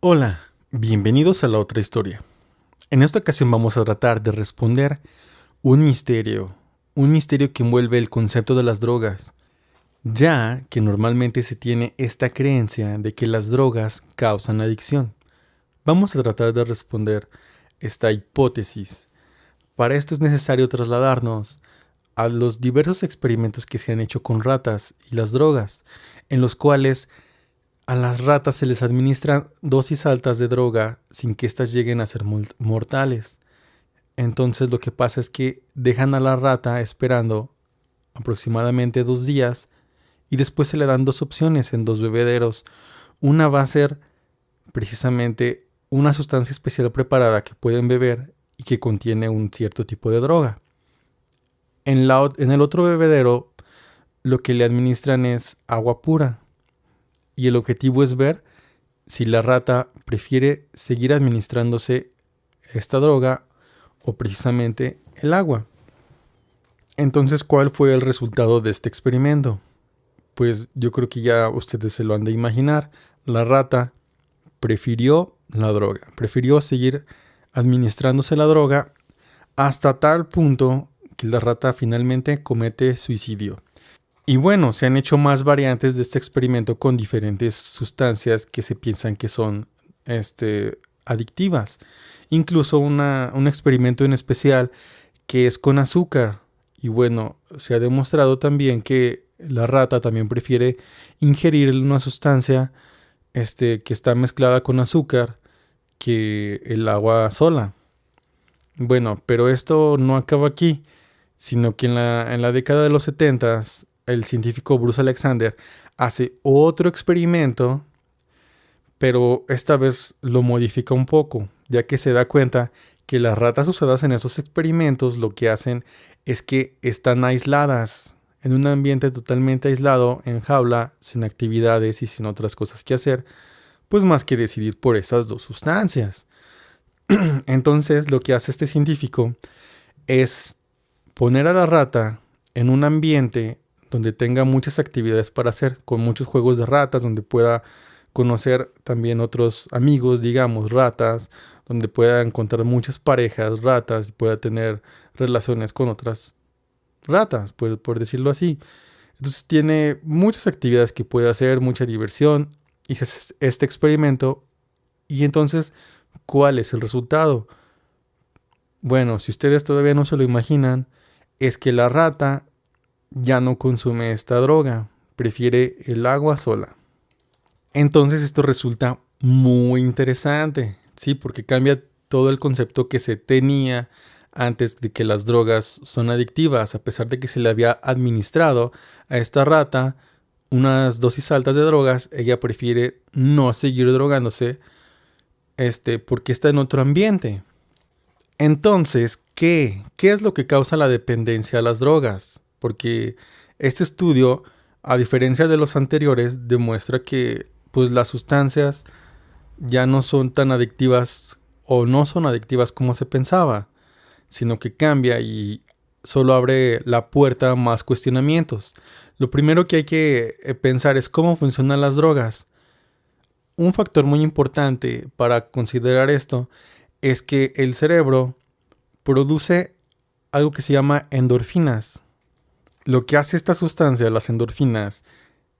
Hola, bienvenidos a la otra historia. En esta ocasión vamos a tratar de responder un misterio que envuelve el concepto de las drogas, ya que normalmente se tiene esta creencia de que las drogas causan adicción. Vamos a tratar de responder esta hipótesis. Para esto es necesario trasladarnos a los diversos experimentos que se han hecho con ratas y las drogas, en los cuales a las ratas se les administran dosis altas de droga sin que éstas lleguen a ser mortales. Entonces lo que pasa es que dejan a la rata esperando aproximadamente 2 días y después se le dan dos opciones en dos bebederos. Una va a ser precisamente una sustancia especial preparada que pueden beber y que contiene un cierto tipo de droga. En el otro bebedero lo que le administran es agua pura y el objetivo es ver si la rata prefiere seguir administrándose esta droga o precisamente el agua. Entonces, ¿cuál fue el resultado de este experimento? Pues yo creo que ya ustedes se lo han de imaginar. La rata prefirió la droga, prefirió seguir administrándose la droga hasta tal punto que la rata finalmente comete suicidio. Y bueno, se han hecho más variantes de este experimento con diferentes sustancias que se piensan que son adictivas. Incluso un experimento en especial que es con azúcar. Y bueno, se ha demostrado también que la rata también prefiere ingerir una sustancia que está mezclada con azúcar que el agua sola. Bueno, pero esto no acaba aquí, sino que en la década de los 70 el científico Bruce Alexander hace otro experimento, pero esta vez lo modifica un poco, ya que se da cuenta que las ratas usadas en estos experimentos lo que hacen es que están aisladas en un ambiente totalmente aislado, en jaula, sin actividades y sin otras cosas que hacer, pues más que decidir por esas dos sustancias. Entonces lo que hace este científico es poner a la rata en un ambiente donde tenga muchas actividades para hacer, con muchos juegos de ratas, donde pueda conocer también otros amigos, digamos, ratas, donde pueda encontrar muchas parejas ratas y pueda tener relaciones con otras ratas, por decirlo así. Entonces tiene muchas actividades que puede hacer, mucha diversión, y se hace este experimento. Y entonces, ¿cuál es el resultado? Bueno, si ustedes todavía no se lo imaginan, es que la rata ya no consume esta droga, prefiere el agua sola. Entonces esto resulta muy interesante, ¿sí? Porque cambia todo el concepto que se tenía antes de que las drogas son adictivas, a pesar de que se le había administrado a esta rata unas dosis altas de drogas, ella prefiere no seguir drogándose, porque está en otro ambiente. Entonces, ¿qué es lo que causa la dependencia a las drogas? Porque este estudio, a diferencia de los anteriores, demuestra que pues las sustancias ya no son tan adictivas o no son adictivas como se pensaba, sino que cambia y solo abre la puerta a más cuestionamientos. Lo primero que hay que pensar es cómo funcionan las drogas. Un factor muy importante para considerar esto es que el cerebro produce algo que se llama endorfinas. Lo que hace esta sustancia, las endorfinas,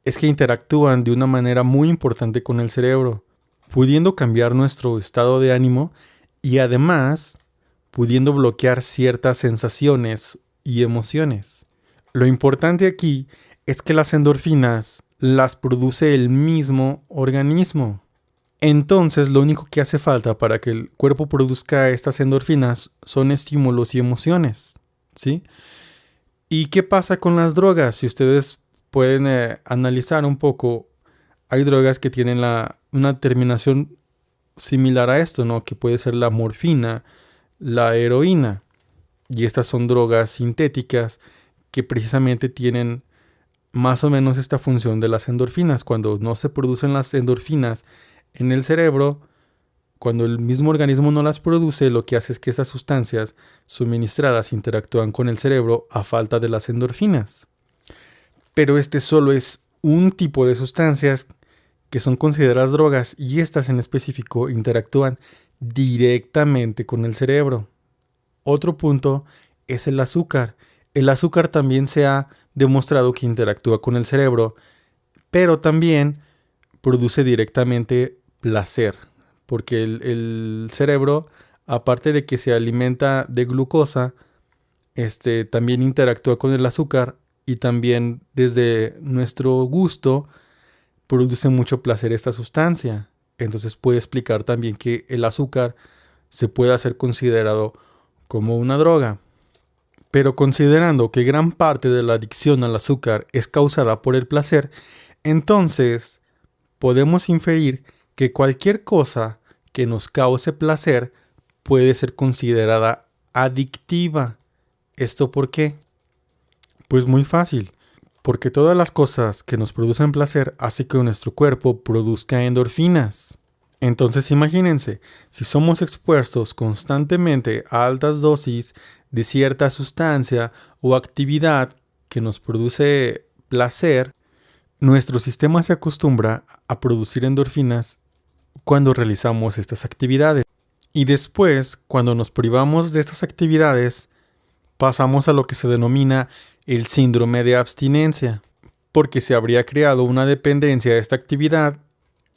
es que interactúan de una manera muy importante con el cerebro, pudiendo cambiar nuestro estado de ánimo y además pudiendo bloquear ciertas sensaciones y emociones. Lo importante aquí es que las endorfinas las produce el mismo organismo. Entonces, lo único que hace falta para que el cuerpo produzca estas endorfinas son estímulos y emociones, ¿sí? ¿Y qué pasa con las drogas? Si ustedes pueden analizar un poco, hay drogas que tienen una terminación similar a esto, ¿no? Que puede ser la morfina, la heroína. Y estas son drogas sintéticas que precisamente tienen más o menos esta función de las endorfinas. Cuando no se producen las endorfinas en el cerebro, cuando el mismo organismo no las produce, lo que hace es que estas sustancias suministradas interactúan con el cerebro a falta de las endorfinas. Pero este solo es un tipo de sustancias que son consideradas drogas y estas en específico interactúan directamente con el cerebro. Otro punto es el azúcar. El azúcar también se ha demostrado que interactúa con el cerebro, pero también produce directamente placer, porque el cerebro, aparte de que se alimenta de glucosa, también interactúa con el azúcar y también desde nuestro gusto produce mucho placer esta sustancia. Entonces puede explicar también que el azúcar se puede ser considerado como una droga. Pero considerando que gran parte de la adicción al azúcar es causada por el placer, entonces podemos inferir que cualquier cosa que nos cause placer puede ser considerada adictiva. ¿Esto por qué? Pues muy fácil, porque todas las cosas que nos producen placer hacen que nuestro cuerpo produzca endorfinas. Entonces imagínense, si somos expuestos constantemente a altas dosis de cierta sustancia o actividad que nos produce placer, nuestro sistema se acostumbra a producir endorfinas cuando realizamos estas actividades. Y después, cuando nos privamos de estas actividades, pasamos a lo que se denomina el síndrome de abstinencia, porque se habría creado una dependencia de esta actividad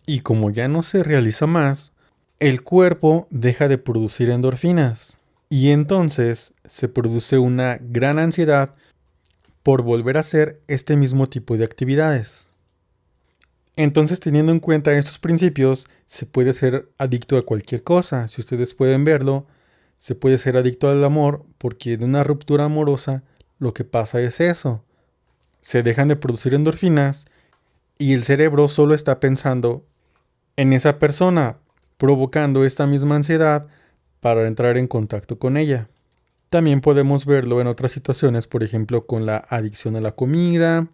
y como ya no se realiza más, el cuerpo deja de producir endorfinas y entonces se produce una gran ansiedad por volver a hacer este mismo tipo de actividades. Entonces, teniendo en cuenta estos principios, se puede ser adicto a cualquier cosa. Si ustedes pueden verlo, se puede ser adicto al amor porque de una ruptura amorosa lo que pasa es eso. Se dejan de producir endorfinas y el cerebro solo está pensando en esa persona, provocando esta misma ansiedad para entrar en contacto con ella. También podemos verlo en otras situaciones, por ejemplo, con la adicción a la comida,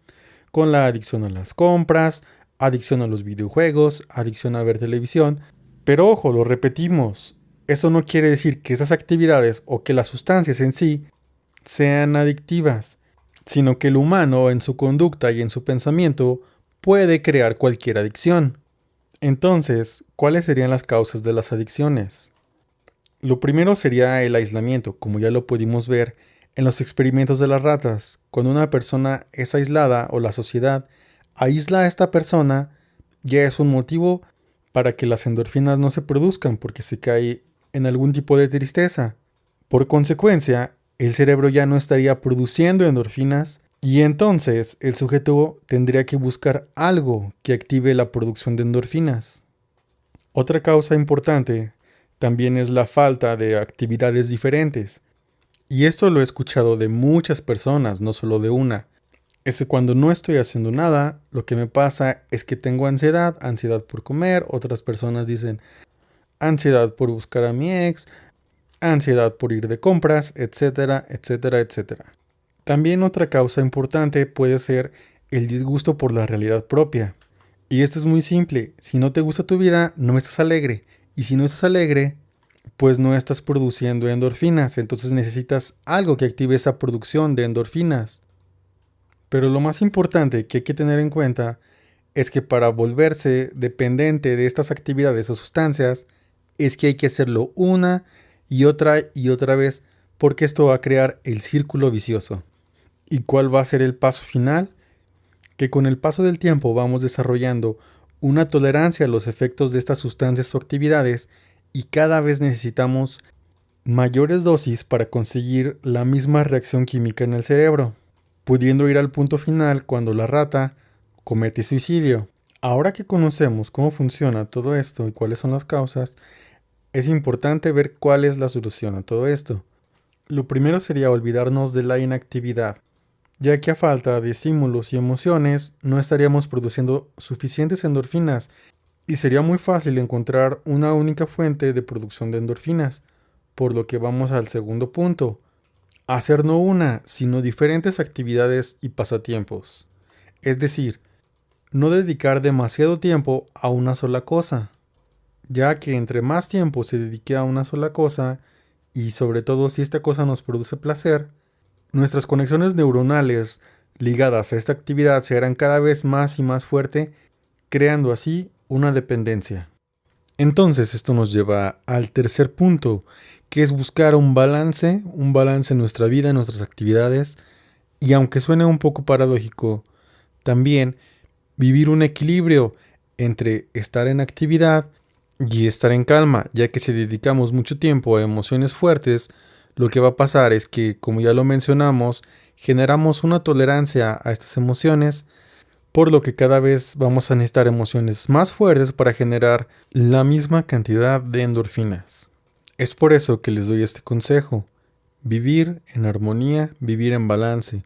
con la adicción a las compras, adicción a los videojuegos, adicción a ver televisión. Pero ojo, lo repetimos, eso no quiere decir que esas actividades o que las sustancias en sí sean adictivas, sino que el humano en su conducta y en su pensamiento puede crear cualquier adicción. Entonces, ¿cuáles serían las causas de las adicciones? Lo primero sería el aislamiento, como ya lo pudimos ver en los experimentos de las ratas. Cuando una persona es aislada o la sociedad aísla a esta persona, ya es un motivo para que las endorfinas no se produzcan porque se cae en algún tipo de tristeza. Por consecuencia, el cerebro ya no estaría produciendo endorfinas y entonces el sujeto tendría que buscar algo que active la producción de endorfinas. Otra causa importante también es la falta de actividades diferentes. Y esto lo he escuchado de muchas personas, no solo de una. Es que cuando no estoy haciendo nada, lo que me pasa es que tengo ansiedad, ansiedad por comer, otras personas dicen ansiedad por buscar a mi ex, ansiedad por ir de compras, etcétera, etcétera, etcétera. También otra causa importante puede ser el disgusto por la realidad propia. Y esto es muy simple, si no te gusta tu vida, no estás alegre. Y si no estás alegre, pues no estás produciendo endorfinas, entonces necesitas algo que active esa producción de endorfinas. Pero lo más importante que hay que tener en cuenta es que para volverse dependiente de estas actividades o sustancias, es que hay que hacerlo una y otra vez, porque esto va a crear el círculo vicioso. ¿Y cuál va a ser el paso final? Que con el paso del tiempo vamos desarrollando una tolerancia a los efectos de estas sustancias o actividades y cada vez necesitamos mayores dosis para conseguir la misma reacción química en el cerebro, pudiendo ir al punto final cuando la rata comete suicidio. Ahora que conocemos cómo funciona todo esto y cuáles son las causas, es importante ver cuál es la solución a todo esto. Lo primero sería olvidarnos de la inactividad, ya que a falta de estímulos y emociones no estaríamos produciendo suficientes endorfinas y sería muy fácil encontrar una única fuente de producción de endorfinas, por lo que vamos al segundo punto, hacer no una, sino diferentes actividades y pasatiempos. Es decir, no dedicar demasiado tiempo a una sola cosa, ya que entre más tiempo se dedique a una sola cosa, y sobre todo si esta cosa nos produce placer, nuestras conexiones neuronales ligadas a esta actividad se harán cada vez más y más fuerte creando así una dependencia. Entonces esto nos lleva al tercer punto, que es buscar un balance en nuestra vida, en nuestras actividades, y aunque suene un poco paradójico, también vivir un equilibrio entre estar en actividad y estar en calma, ya que si dedicamos mucho tiempo a emociones fuertes, lo que va a pasar es que, como ya lo mencionamos, generamos una tolerancia a estas emociones, por lo que cada vez vamos a necesitar emociones más fuertes para generar la misma cantidad de endorfinas. Es por eso que les doy este consejo: vivir en armonía, vivir en balance.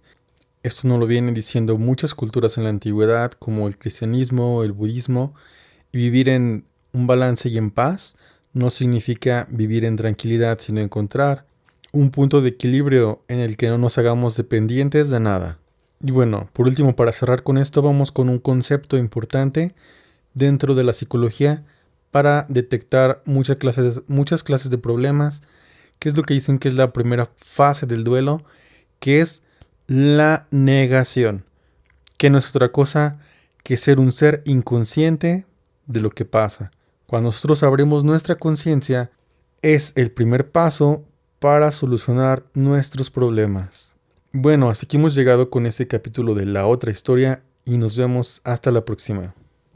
Esto nos lo vienen diciendo muchas culturas en la antigüedad, como el cristianismo, el budismo. Y vivir en un balance y en paz no significa vivir en tranquilidad, sino encontrar un punto de equilibrio en el que no nos hagamos dependientes de nada. Y bueno, por último, para cerrar con esto, vamos con un concepto importante dentro de la psicología para detectar muchas clases de problemas, que es lo que dicen que es la primera fase del duelo, que es la negación, que no es otra cosa que ser un ser inconsciente de lo que pasa. Cuando nosotros abrimos nuestra conciencia, es el primer paso para solucionar nuestros problemas. Bueno, hasta aquí hemos llegado con este capítulo de La Otra Historia y nos vemos hasta la próxima.